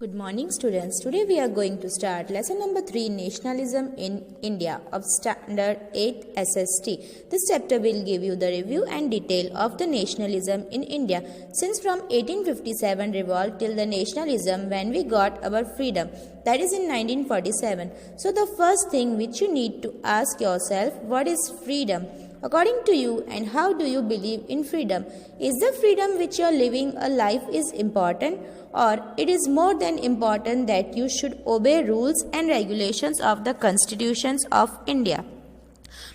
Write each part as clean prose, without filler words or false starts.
Good morning students. Today we are going to start lesson number 3, Nationalism in India of Standard 8 SST. This chapter will give you the review and detail of the nationalism in India since from 1857 revolt till the nationalism when we got our freedom, that is in 1947. So the first thing which you need to ask yourself, what is freedom? According to you, and how do you believe in freedom? Is the freedom which you are living a life is important, or it is more than important that you should obey rules and regulations of the constitutions of India?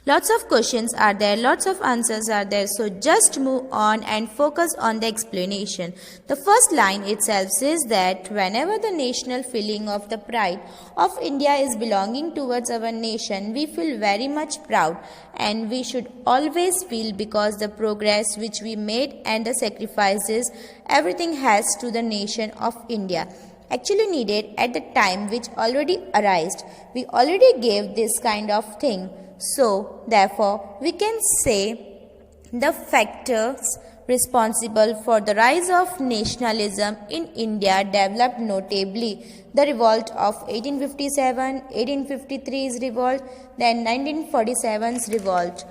Lots of questions are there, lots of answers are there, so just move on and focus on the explanation. The first line itself says that whenever the national feeling of the pride of India is belonging towards our nation, we feel very much proud, and we should always feel because the progress which we made and the sacrifices everything has to the nation of India actually needed at the time which already arised. We already gave this kind of thing. So, therefore, we can say the factors responsible for the rise of nationalism in India developed notably the revolt of 1857, 1853's revolt, then 1947's revolt.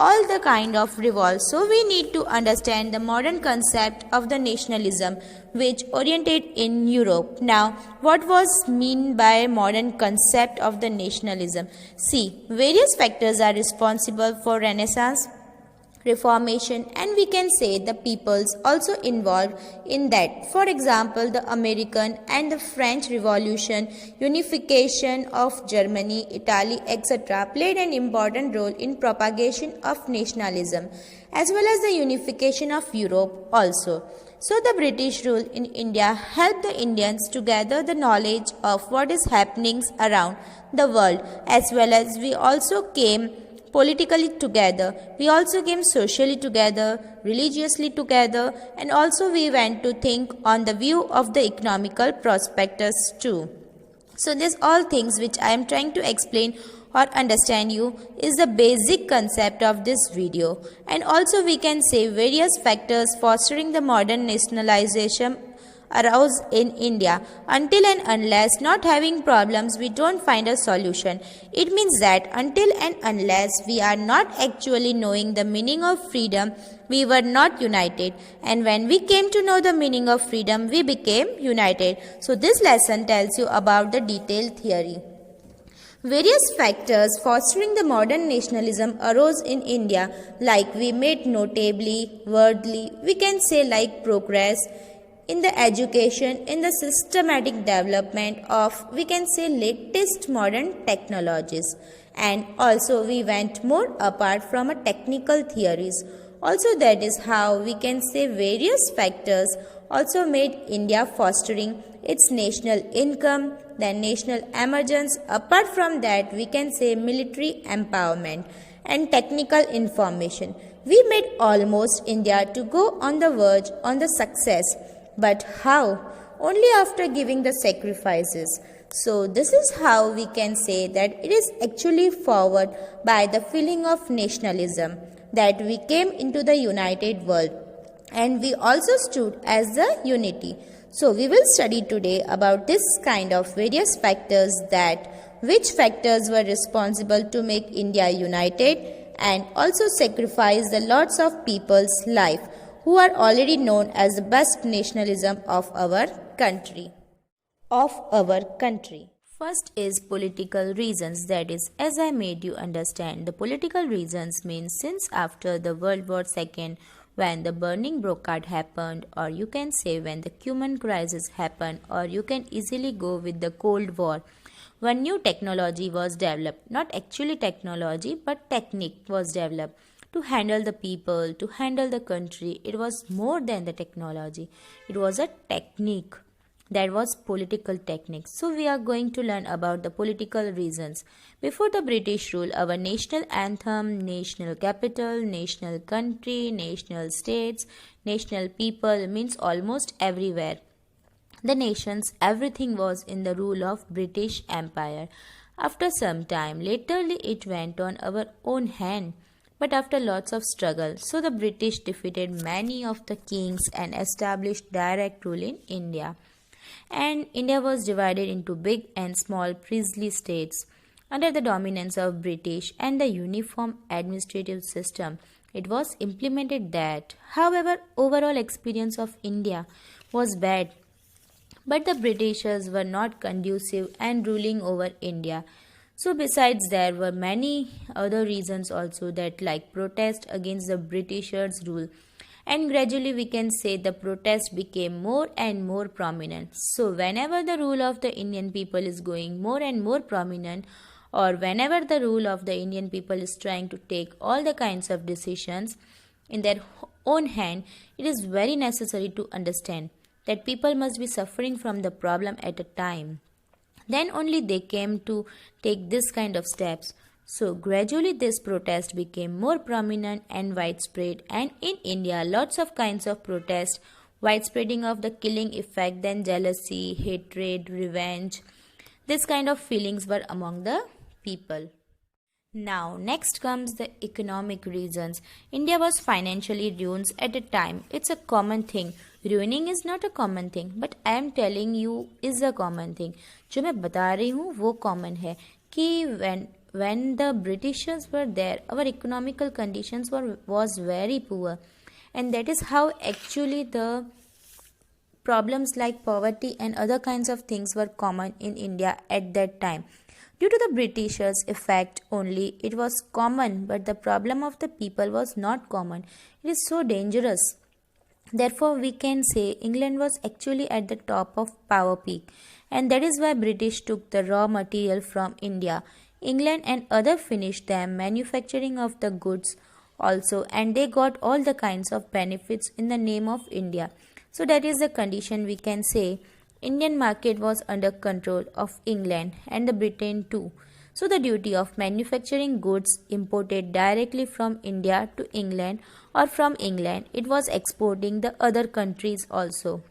All the kind of revolts. So we need to understand the modern concept of the nationalism which oriented in Europe. Now, what was mean by modern concept of the nationalism? See, various factors are responsible for Renaissance, Reformation, and we can say the peoples also involved in that. For example, the American and the French Revolution, unification of Germany, Italy, etc. played an important role in propagation of nationalism, as well as the unification of Europe also. So the British rule in India helped the Indians to gather the knowledge of what is happening around the world, as well as we also came politically together, we also came socially together, religiously together, and also we went to think on the view of the economical prospectus too. So these all things which I am trying to explain or understand you is the basic concept of this video. And also we can say various factors fostering the modern nationalization arose in India. Until and unless not having problems, we don't find a solution. It means that until and unless we are not actually knowing the meaning of freedom, we were not united. And when we came to know the meaning of freedom, we became united. So this lesson tells you about the detailed theory. Various factors fostering the modern nationalism arose in India, like we made notably, worldly, we can say like progress, in the education, in the systematic development of, we can say, latest modern technologies. And also we went more apart from a technical theories. Also that is how we can say various factors also made India fostering its national income, then national emergence. Apart from that, we can say military empowerment and technical information. We made almost India to go on the verge on the success. But how? Only after giving the sacrifices. So this is how we can say that it is actually forward by the feeling of nationalism that we came into the united world, and we also stood as the unity. So we will study today about this kind of various factors, that which factors were responsible to make India united and also sacrifice the lots of people's life, who are already known as the best nationalism of our country. First is political reasons, that is, as I made you understand, the political reasons means since after the World War II, when the burning brocade happened, or you can say when the Cuban crisis happened, or you can easily go with the Cold War, one new technology was developed, not actually technology but technique was developed to handle the people, to handle the country. It was more than the technology. It was a technique. That was political technique. So we are going to learn about the political reasons. Before the British rule, our national anthem, national capital, national country, national states, national people means almost everywhere. The nations, everything was in the rule of British Empire. After some time, laterly it went on our own hand. But after lots of struggle, so the British defeated many of the kings and established direct rule in India. and India was divided into big and small princely states. Under the dominance of British and the uniform administrative system, it was implemented that. However, overall experience of India was bad, but the Britishers were not conducive and ruling over India. So besides there were many other reasons also, that like protest against the Britishers rule, and gradually we can say the protest became more and more prominent. So whenever the rule of the Indian people is going more and more prominent, or whenever the rule of the Indian people is trying to take all the kinds of decisions in their own hand, it is very necessary to understand that people must be suffering from the problem at a time. Then only they came to take this kind of steps. So gradually this protest became more prominent and widespread, and in India lots of kinds of protest, widespreading of the killing effect, then jealousy, hatred, revenge. This kind of feelings were among the people. Now, next comes the economic reasons. India was financially ruined at a time. It's a common thing. Ruining is not a common thing, but I am telling you is a common thing. जो मैं बता रही हूँ वो common है कि when the Britishers were there, our economical conditions was very poor, and that is how actually the problems like poverty and other kinds of things were common in India at that time. Due to the Britishers' effect only, it was common, but the problem of the people was not common. It is so dangerous. Therefore, we can say England was actually at the top of power peak, and that is why British took the raw material from India. England and other finished them manufacturing of the goods also, and they got all the kinds of benefits in the name of India. So that is the condition we can say Indian market was under control of England and the Britain too. So the duty of manufacturing goods imported directly from India to England, or from England it was exporting the other countries also.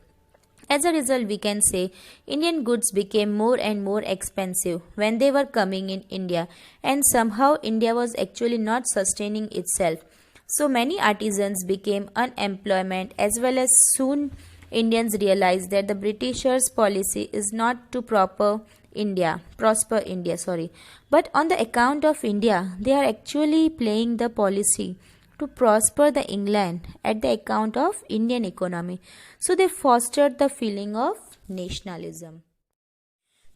As a result, we can say Indian goods became more and more expensive when they were coming in India, and somehow India was actually not sustaining itself. So many artisans became unemployment, as well as soon Indians realized that the Britishers' policy is not to prosper India, but on the account of India, they are actually playing the policy to prosper the England at the account of Indian economy. So they fostered the feeling of nationalism.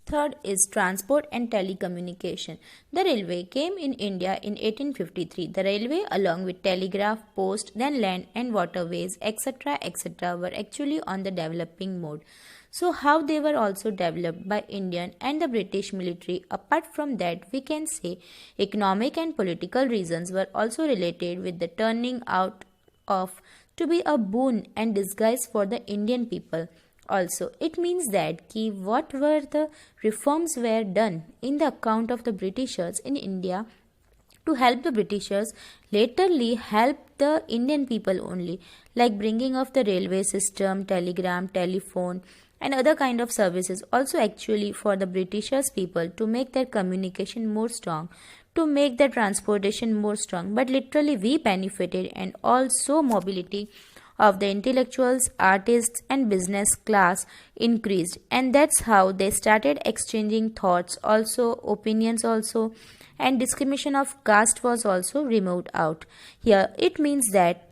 Third is transport and telecommunication. The railway came in India in 1853. The railway, along with telegraph, post, then land and waterways, etc., were actually on the developing mode. So how they were also developed by Indian and the British military. Apart from that, we can say economic and political reasons were also related with the turning out of to be a boon and disguise for the Indian people. Also, it means that what were the reforms were done in the account of the Britishers in India to help the Britishers laterly help the Indian people only, like bringing of the railway system, telegram, telephone, and other kind of services, also actually for the Britishers people to make their communication more strong, to make their transportation more strong. But literally we benefited, and also mobility of the intellectuals, artists, and business class increased, and that's how they started exchanging thoughts, also opinions also, and discrimination of caste was also removed out. Here it means that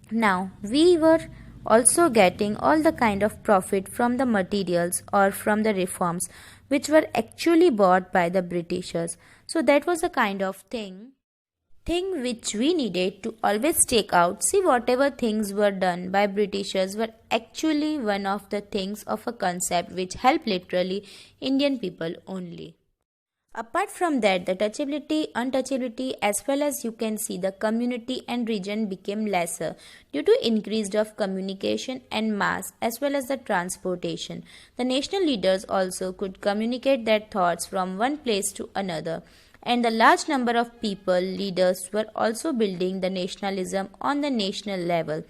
now we were also getting all the kind of profit from the materials or from the reforms which were actually bought by the Britishers. So that was a kind of thing which we needed to always take out. See, whatever things were done by Britishers were actually one of the things of a concept which helped literally Indian people only. Apart from that, the touchability, untouchability, as well as you can see the community and region became lesser due to increased of communication and mass, as well as the transportation. The national leaders also could communicate their thoughts from one place to another, and the large number of people, leaders, were also building the nationalism on the national level.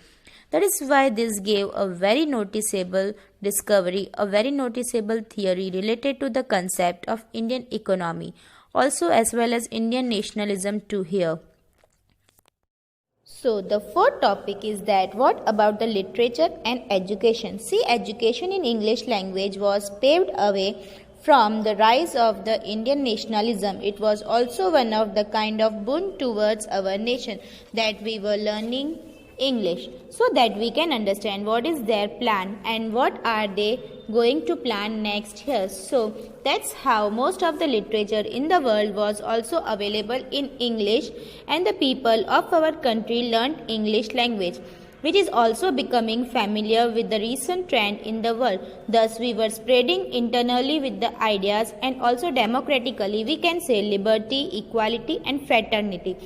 That is why this gave a very noticeable discovery, a very noticeable theory related to the concept of Indian economy, also as well as Indian nationalism too here. So the fourth topic is that what about the literature and education? See, education in English language was paved away from the rise of the Indian nationalism. It was also one of the kind of boon towards our nation that we were learning English so that we can understand what is their plan and what are they going to plan next year. So that's how most of the literature in the world was also available in English, and the people of our country learned English language, which is also becoming familiar with the recent trend in the world. Thus we were spreading internally with the ideas and also democratically, we can say liberty, equality and fraternity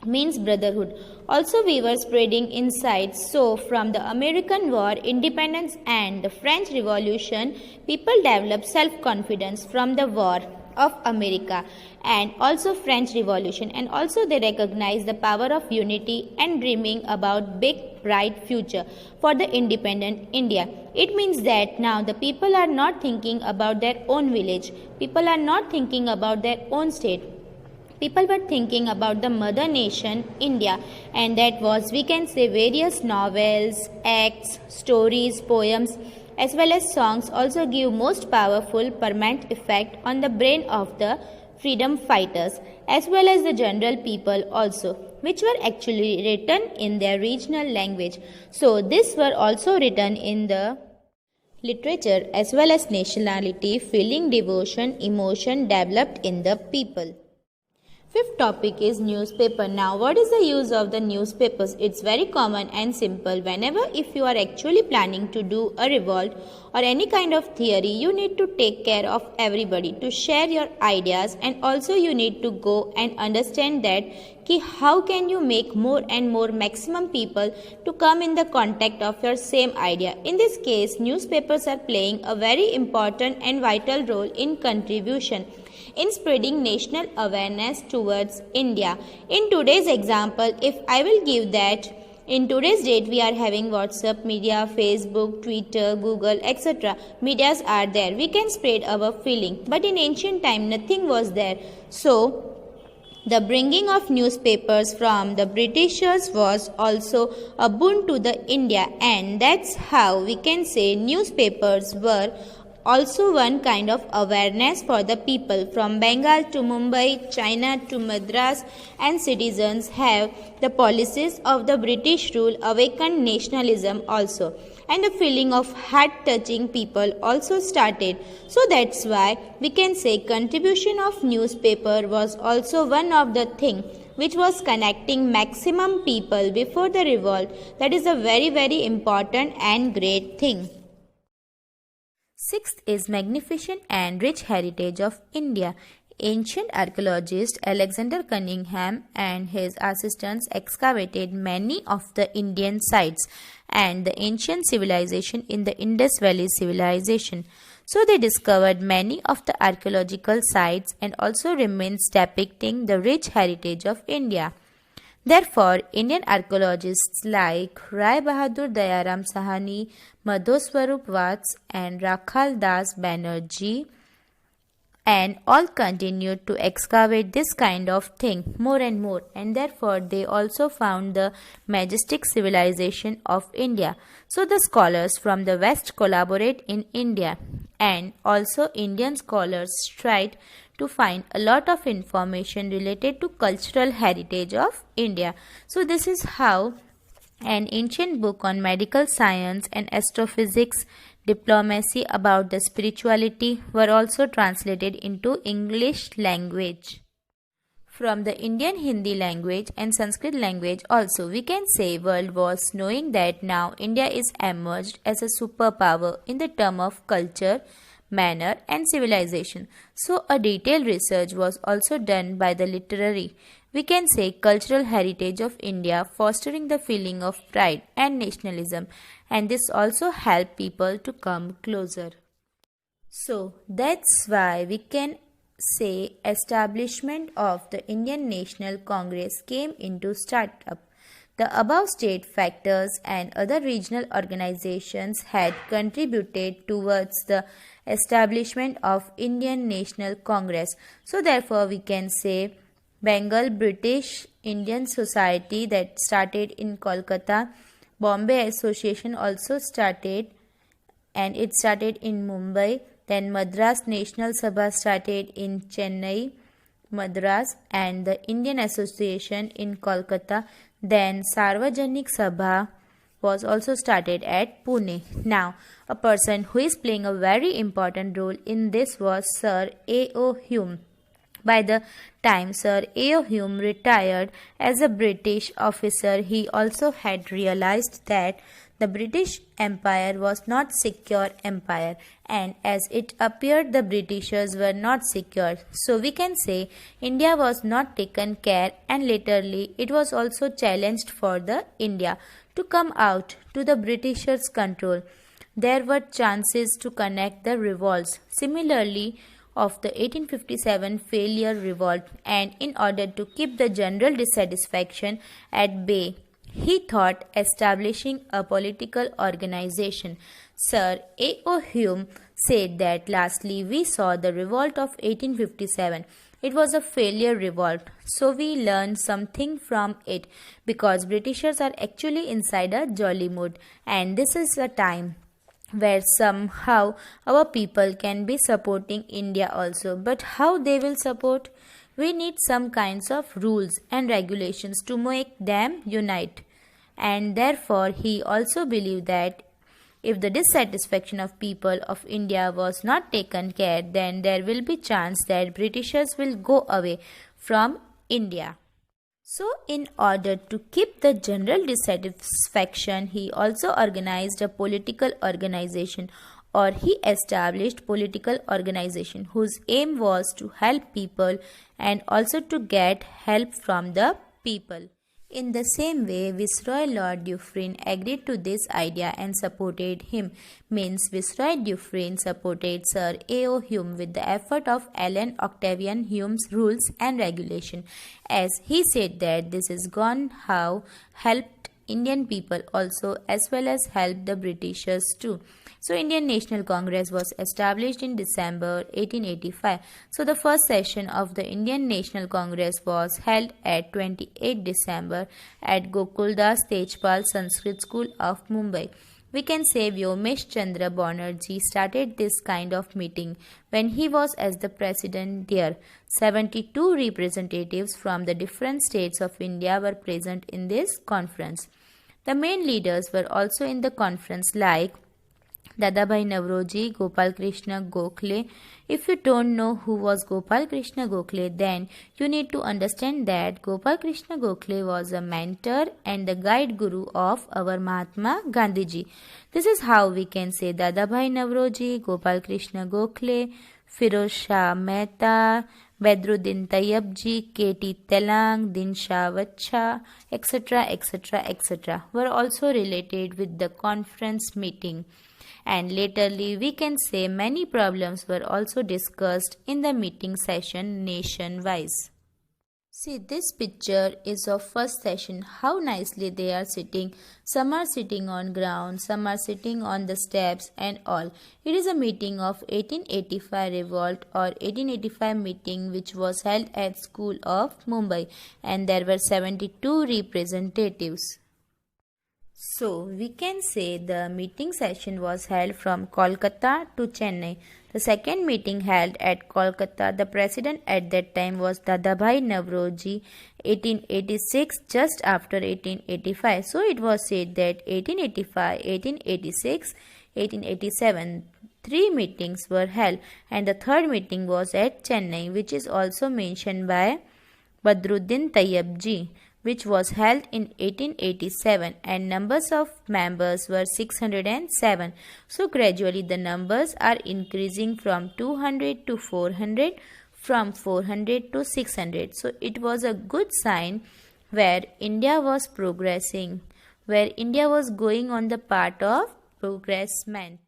means brotherhood. Also we were spreading inside. So from the American War, independence and the French Revolution, people developed self-confidence from the war of America and also French Revolution, and also they recognized the power of unity and dreaming about big bright future for the independent India. It means that now the people are not thinking about their own village, people are not thinking about their own state. People were thinking about the mother nation, India, and that was, we can say, various novels, acts, stories, poems, as well as songs also give most powerful permanent effect on the brain of the freedom fighters, as well as the general people also, which were actually written in their regional language. So these were also written in the literature as well as nationality, feeling, devotion, emotion developed in the people. Fifth topic is newspaper. Now, what is the use of the newspapers? It's very common and simple. Whenever if you are actually planning to do a revolt or any kind of theory, you need to take care of everybody to share your ideas, and also you need to go and understand that how can you make more and more maximum people to come in the contact of your same idea. In this case, newspapers are playing a very important and vital role in contribution in spreading national awareness towards India. In today's example, if I will give that, in today's date we are having WhatsApp media, Facebook, Twitter, Google, etc. Medias are there. We can spread our feeling. But in ancient time nothing was there. So the bringing of newspapers from the Britishers was also a boon to the India, and that's how we can say newspapers were also one kind of awareness for the people from Bengal to Mumbai, China to Madras, and citizens have the policies of the British rule awakened nationalism also, and the feeling of heart touching people also started. So that's why we can say contribution of newspaper was also one of the thing which was connecting maximum people before the revolt. That is a very important and great thing. Sixth is magnificent and rich heritage of India. Ancient archaeologist Alexander Cunningham and his assistants excavated many of the Indian sites and the ancient civilization in the Indus Valley civilization. So they discovered many of the archaeological sites and also remains depicting the rich heritage of India. Therefore, Indian archaeologists like Rai Bahadur Dayaram Sahani, Madhoswarup Vats and Rakhal Das Banerjee and all continued to excavate this kind of thing more and more, and therefore they also found the majestic civilization of India. So the scholars from the West collaborate in India, and also Indian scholars tried to find a lot of information related to cultural heritage of India. So this is how an ancient book on medical science and astrophysics, diplomacy about the spirituality were also translated into English language. From the Indian Hindi language and Sanskrit language also, we can say world was knowing that now India is emerged as a superpower in the term of culture, manner and civilization. So a detailed research was also done by the literary, we can say, cultural heritage of India, fostering the feeling of pride and nationalism, and this also helped people to come closer. So that's why we can say establishment of the Indian National Congress came into startup. The above state factors and other regional organizations had contributed towards the establishment of Indian National Congress. So therefore we can say Bengal British Indian Society that started in Kolkata. Bombay Association also started, and it started in Mumbai. Then Madras National Sabha started in Chennai, Madras, and the Indian Association in Kolkata. Then Sarvajanik Sabha was also started at Pune. Now, a person who is playing a very important role in this was Sir A.O. Hume. By the time Sir A.O. Hume retired as a British officer, he also had realized that the British Empire was not secure empire, and as it appeared the Britishers were not secure. So we can say India was not taken care, and laterly it was also challenged for the India to come out to the Britishers' control. There were chances to connect the revolts. Similarly, of the 1857 failure revolt, and in order to keep the general dissatisfaction at bay, he thought establishing a political organization. Sir A.O. Hume said that lastly we saw the revolt of 1857. It was a failure revolt, so we learned something from it, because Britishers are actually inside a jolly mood, and this is a time where somehow our people can be supporting India also. But how they will support? We need some kinds of rules and regulations to make them unite. And therefore he also believed that if the dissatisfaction of people of India was not taken care, then there will be chance that Britishers will go away from India. So, in order to keep the general dissatisfaction, he also organized a political organization, or he established political organization whose aim was to help people and also to get help from the people. In the same way, Viceroy Lord Dufferin agreed to this idea and supported him. Means Viceroy Dufferin supported Sir A.O. Hume with the effort of Alan Octavian Hume's rules and regulation, as he said that this is gone how helped Indian people also, as well as helped the Britishers too. So Indian National Congress was established in December 1885. So the first session of the Indian National Congress was held at 28 December at Gokuldas Tejpal Sanskrit School of Mumbai. We can say Vyomesh Chandra Banerjee started this kind of meeting when he was as the president there. 72 representatives from the different states of India were present in this conference. The main leaders were also in the conference, like Dadabhai Navroji, Gopal Krishna Gokhale. If you don't know who was Gopal Krishna Gokhale, then you need to understand that Gopal Krishna Gokhale was a mentor and the guide guru of our Mahatma Gandhiji. This is how we can say Dadabhai Navroji, Gopal Krishna Gokhale, Firoz Shah Mehta, Badruddin Tayyabji, K.T. Telang, Din Shah Vacha, etc., etc., etc. were also related with the conference meeting. And laterly we can say many problems were also discussed in the meeting session nation-wise. See, this picture is of first session. How nicely they are sitting. Some are sitting on ground, some are sitting on the steps and all. It is a meeting of 1885 revolt or 1885 meeting which was held at School of Mumbai, and there were 72 representatives. So, we can say the meeting session was held from Kolkata to Chennai. The second meeting held at Kolkata, the president at that time was Dadabhai Navroji, 1886, just after 1885. So, it was said that 1885, 1886, 1887, three meetings were held, and the third meeting was at Chennai, which is also mentioned by Badruddin Tayyabji, which was held in 1887, and numbers of members were 607. So gradually the numbers are increasing from 200 to 400, from 400 to 600. So it was a good sign where India was progressing, where India was going on the path of progressment.